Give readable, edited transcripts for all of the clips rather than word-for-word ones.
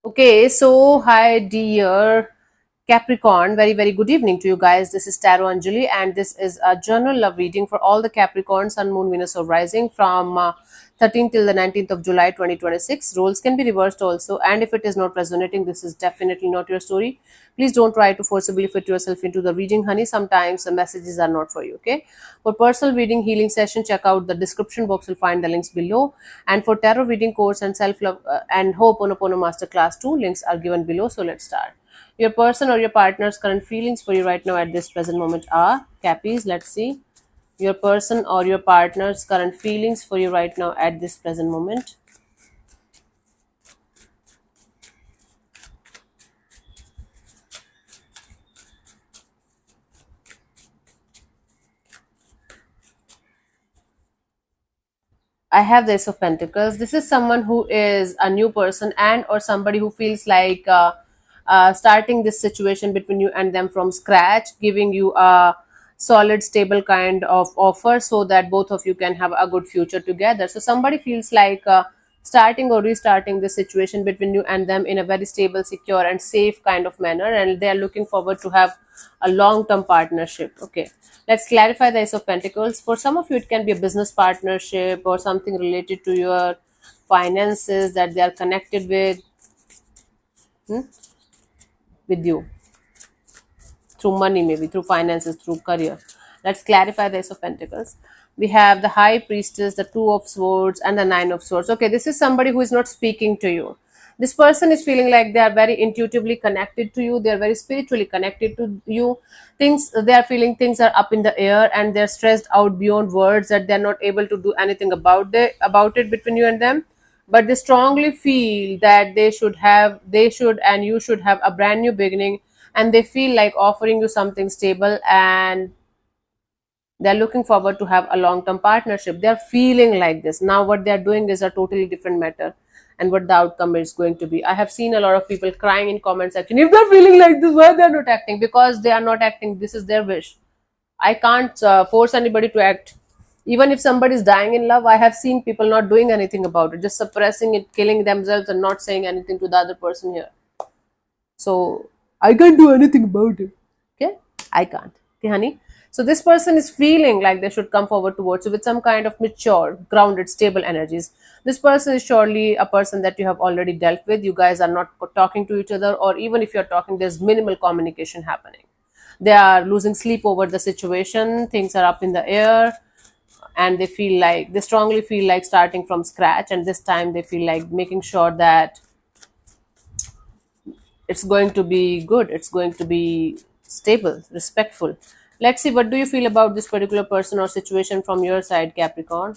Okay, so hi, dear Capricorn. Very, very good evening to you guys. This is Tarot Anjali, and this is a general love reading for all the Capricorn, Sun, Moon, Venus, or Rising from 13th till the 19th of July 2026. Roles can be reversed also, and if it is not resonating, this is definitely not your story. Please don't try to forcibly fit yourself into the reading, honey. Sometimes the messages are not for you, okay? For personal reading healing session, check out the description box. You'll find the links below. And for tarot reading course and self love and Ho'oponopono Masterclass 2, links are given below. So let's start. Your person or your partner's current feelings for you right now at this present moment are Cappies. Let's see. Your person or your partner's current feelings for you right now at this present moment. I have the Ace of Pentacles. This is someone who is a new person and or somebody who feels like starting this situation between you and them from scratch, giving you a solid, stable kind of offer so that both of you can have a good future together. So somebody feels like starting or restarting the situation between you and them in a very stable, secure, and safe kind of manner, and they are looking forward to have a long-term partnership. Okay, let's clarify the Ace of Pentacles. For some of you, it can be a business partnership or something related to your finances that they are connected with you through money, maybe through finances, through career. Let's clarify the Ace of Pentacles. We have the High Priestess, the Two of Swords, and the Nine of Swords. Okay, this is somebody who is not speaking to you. This person is feeling like they are very intuitively connected to you. They are very spiritually connected to you. Things they are feeling things are up in the air, and they're stressed out beyond words that they're not able to do anything about it between you and them. But they strongly feel that they should and you should have a brand new beginning, and they feel like offering you something stable, and they're looking forward to have a long-term partnership. They're feeling like this. Now what they're doing is a totally different matter, and what the outcome is going to be. I have seen a lot of people crying in comment section. If they're feeling like this, why they're not acting? Because they are not acting. This is their wish. I can't force anybody to act. Even if somebody is dying in love, I have seen people not doing anything about it, just suppressing it, killing themselves, and not saying anything to the other person here. So I can't do anything about it. Okay, I can't. Okay, honey. So this person is feeling like they should come forward towards you with some kind of mature, grounded, stable energies. This person is surely a person that you have already dealt with. You guys are not talking to each other, or even if you're talking, there's minimal communication happening. They are losing sleep over the situation. Things are up in the air, and they strongly feel like starting from scratch. And this time they feel like making sure that it's going to be good, it's going to be stable, respectful. Let's see, what do you feel about this particular person or situation from your side, Capricorn?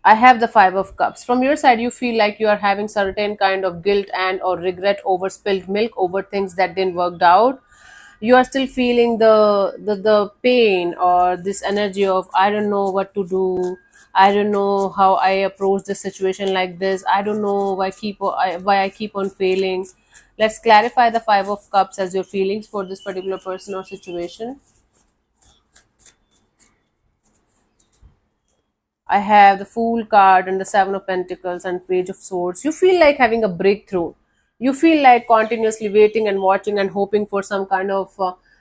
I have the Five of Cups. From your side, you feel like you are having certain kind of guilt and or regret over spilled milk, over things that didn't work out. You are still feeling the pain or this energy of, I don't know what to do, I don't know how I approach the situation like this, I don't know why I keep on failing. Let's clarify the Five of Cups as your feelings for this particular person or situation. I have the Fool card and the Seven of Pentacles and Page of Swords. You feel like having a breakthrough. You feel like continuously waiting and watching and hoping for some kind of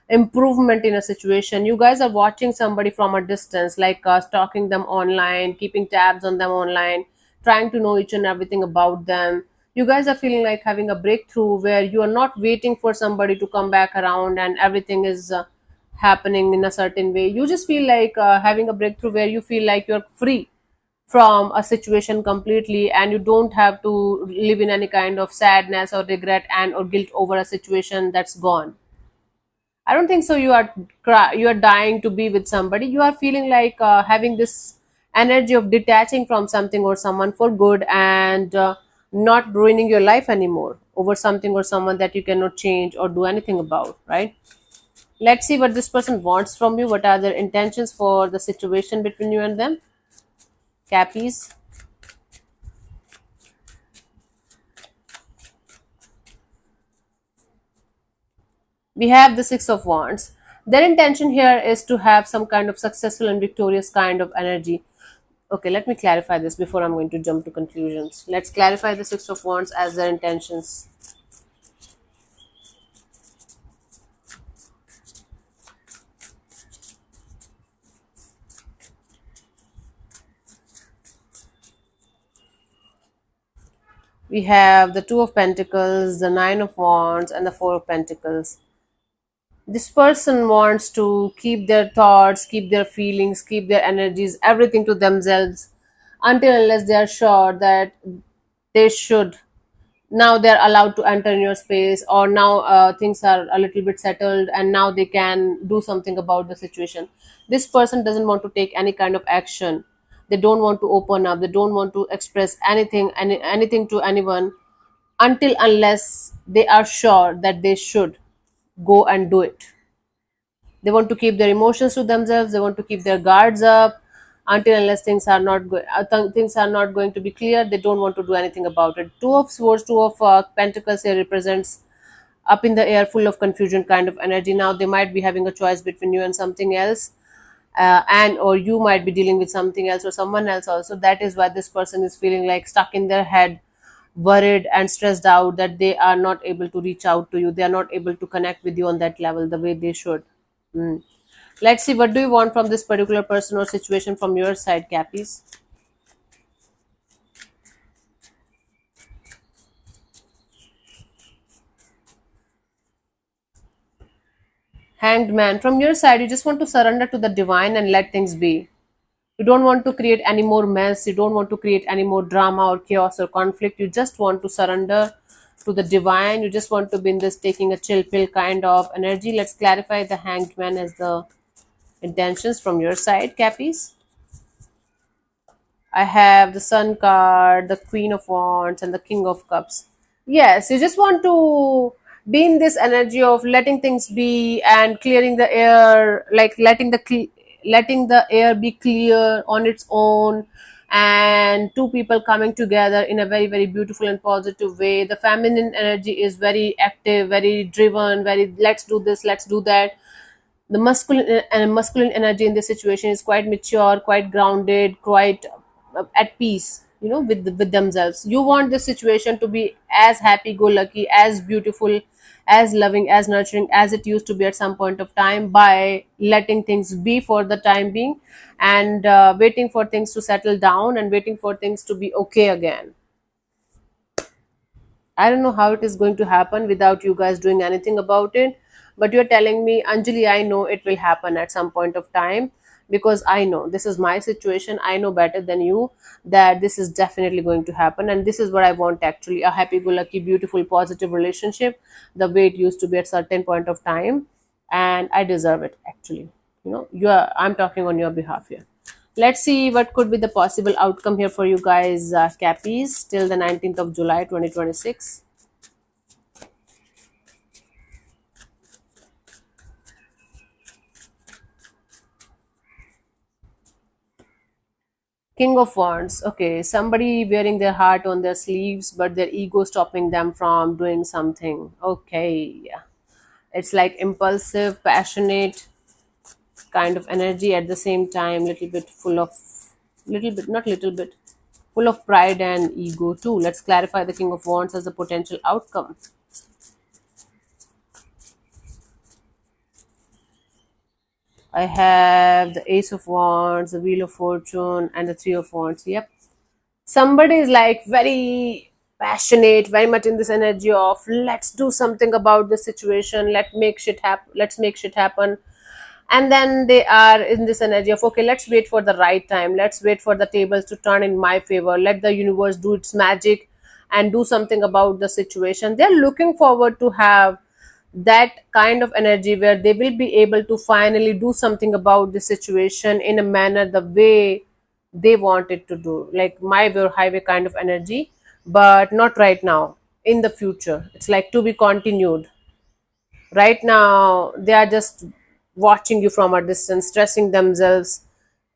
improvement in a situation. You guys are watching somebody from a distance, like stalking them online, keeping tabs on them online, trying to know each and everything about them. You guys are feeling like having a breakthrough where you are not waiting for somebody to come back around and everything is happening in a certain way. You just feel like having a breakthrough where you feel like you're free from a situation completely, and you don't have to live in any kind of sadness or regret and or guilt over a situation that's gone. I don't think so. You are dying to be with somebody. You are feeling like having this energy of detaching from something or someone for good, and not ruining your life anymore over something or someone that you cannot change or do anything about, right? Let's see what this person wants from you. What are their intentions for the situation between you and them? Cappies. We have the Six of Wands. Their intention here is to have some kind of successful and victorious kind of energy. Okay, let me clarify this before I'm going to jump to conclusions. Let's clarify the Six of Wands as their intentions. We have the Two of Pentacles, the Nine of Wands, and the Four of Pentacles. This person wants to keep their thoughts, keep their feelings, keep their energies, everything to themselves until unless they are sure that they should, now they're allowed to enter in your space, or now things are a little bit settled and now they can do something about the situation. This person doesn't want to take any kind of action. They don't want to open up, they don't want to express anything to anyone until unless they are sure that they should go and do it. They want to keep their emotions to themselves, they want to keep their guards up until unless things are not going to be clear. They don't want to do anything about it. Two of swords, two of pentacles here represents up in the air, full of confusion kind of energy. Now they might be having a choice between you and something else, and or you might be dealing with something else or someone else also. That is why this person is feeling like stuck in their head, worried and stressed out, that they are not able to reach out to you, they are not able to connect with you on that level the way they should. Mm. Let's see, what do you want from this particular person or situation from your side, Cappies? Hanged Man. From your side, you just want to surrender to the divine and let things be. You don't want to create any more mess. You don't want to create any more drama or chaos or conflict. You just want to surrender to the divine. You just want to be in this taking a chill pill kind of energy. Let's clarify the Hanged Man as the intentions from your side, Cappies. I have the Sun card, the Queen of Wands, and the King of Cups. Yes, you just want to be in this energy of letting things be and clearing the air, like letting the air be clear on its own, and two people coming together in a very very beautiful and positive way. The feminine energy is very active, very driven, very let's do this, let's do that. The masculine energy in this situation is quite mature, quite grounded, quite at peace, with themselves. You want this situation to be as happy go lucky, as beautiful, as loving, as nurturing as it used to be at some point of time, by letting things be for the time being, and waiting for things to settle down and waiting for things to be okay again. I don't know how it is going to happen without you guys doing anything about it. But you're telling me, Anjali, I know it will happen at some point of time, because I know this is my situation. I know better than you that this is definitely going to happen. And this is what I want actually, a happy go lucky, beautiful, positive relationship, the way it used to be at certain point of time. And I deserve it actually. I'm talking on your behalf here. Let's see what could be the possible outcome here for you guys, Cappies, till the 19th of July 2026. King of Wands. Okay, somebody wearing their heart on their sleeves, but their ego stopping them from doing something. Okay, yeah. It's like impulsive, passionate kind of energy at the same time, not little bit, full of pride and ego too. Let's clarify the King of Wands as a potential outcome. I have the Ace of Wands, the Wheel of Fortune, and the Three of Wands. Yep. Somebody is like very passionate, very much in this energy of let's do something about this situation. Let's make shit happen. And then they are in this energy of okay, let's wait for the right time. Let's wait for the tables to turn in my favor. Let the universe do its magic and do something about the situation. They're looking forward to have that kind of energy where they will be able to finally do something about the situation in a manner the way they want it to do, like my way or highway kind of energy, but not right now. In the future, it's like to be continued. Right now they are just watching you from a distance, stressing themselves,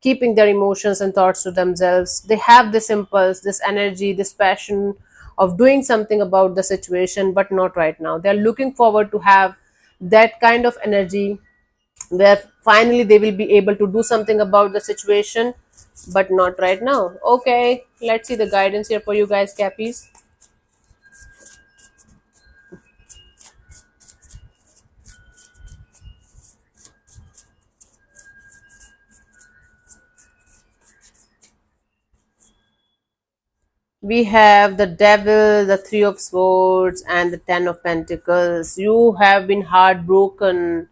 keeping their emotions and thoughts to themselves. They have this impulse, this energy, this passion of doing something about the situation, but not right now. They're looking forward to have that kind of energy where finally they will be able to do something about the situation but not right now. Okay, let's see the guidance here for you guys, Cappies. We have the devil, the three of swords, and the 10 of pentacles. You have been heartbroken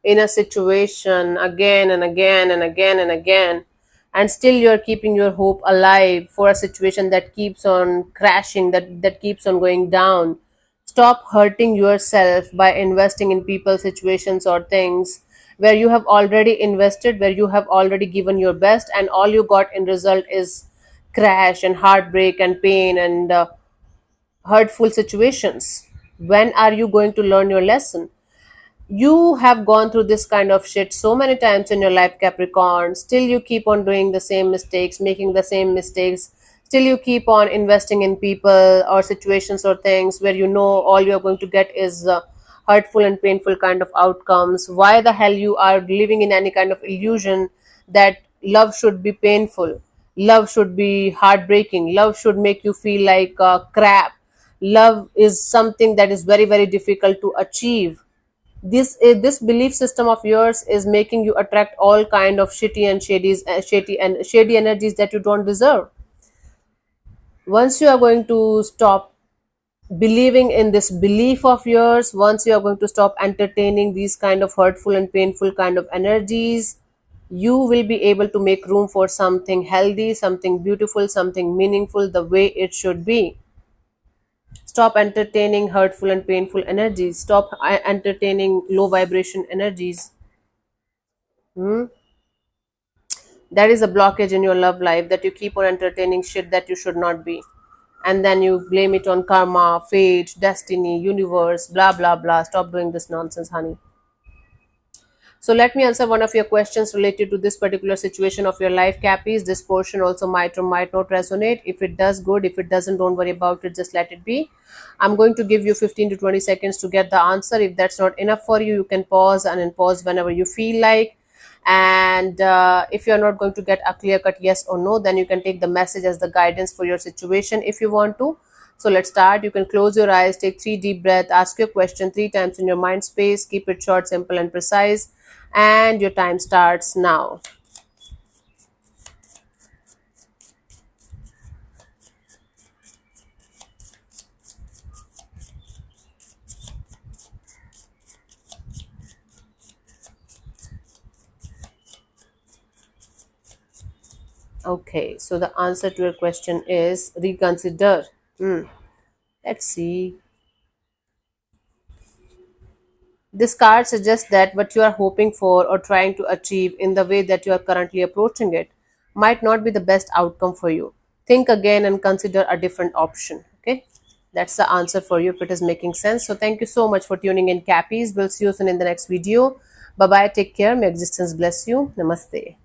in a situation again and again and again and again, and still you're keeping your hope alive for a situation that keeps on crashing, that keeps on going down. Stop hurting yourself by investing in people, situations, or things where you have already invested, where you have already given your best, and all you got in result is crash and heartbreak and pain and hurtful situations. When are you going to learn your lesson? You have gone through this kind of shit so many times in your life, Capricorn. Still you keep on doing the same mistakes, making the same mistakes. Still you keep on investing in people or situations or things where you know all you're going to get is hurtful and painful kind of outcomes. Why the hell you are living in any kind of illusion that love should be painful, love should be heartbreaking, love should make you feel like crap, love is something that is very very difficult to achieve. This belief system of yours is making you attract all kind of shady energies that you don't deserve. Once you are going to stop believing in this belief of yours, once you are going to stop entertaining these kind of hurtful and painful kind of energies, you will be able to make room for something healthy, something beautiful, something meaningful, the way it should be. Stop entertaining hurtful and painful energies. Stop entertaining low vibration energies. Hmm? That is a blockage in your love life, that you keep on entertaining shit that you should not be. And then you blame it on karma, fate, destiny, universe, blah, blah, blah. Stop doing this nonsense, honey. So let me answer one of your questions related to this particular situation of your life, Cappies. This portion also might or might not resonate. If it does, good. If it doesn't, don't worry about it. Just let it be. I'm going to give you 15 to 20 seconds to get the answer. If that's not enough for you, you can pause and then pause whenever you feel like. And if you're not going to get a clear cut yes or no, then you can take the message as the guidance for your situation if you want to. So let's start. You can close your eyes, take 3 deep breaths, ask your question 3 times in your mind space, keep it short, simple, and precise. And your time starts now. Okay, so the answer to your question is reconsider. Let's see. This card suggests that what you are hoping for or trying to achieve in the way that you are currently approaching it might not be the best outcome for you. Think again and consider a different option. Okay, that's the answer for you if it is making sense. So, thank you so much for tuning in, Cappies. We'll see you soon in the next video. Bye bye. Take care. May existence bless you. Namaste.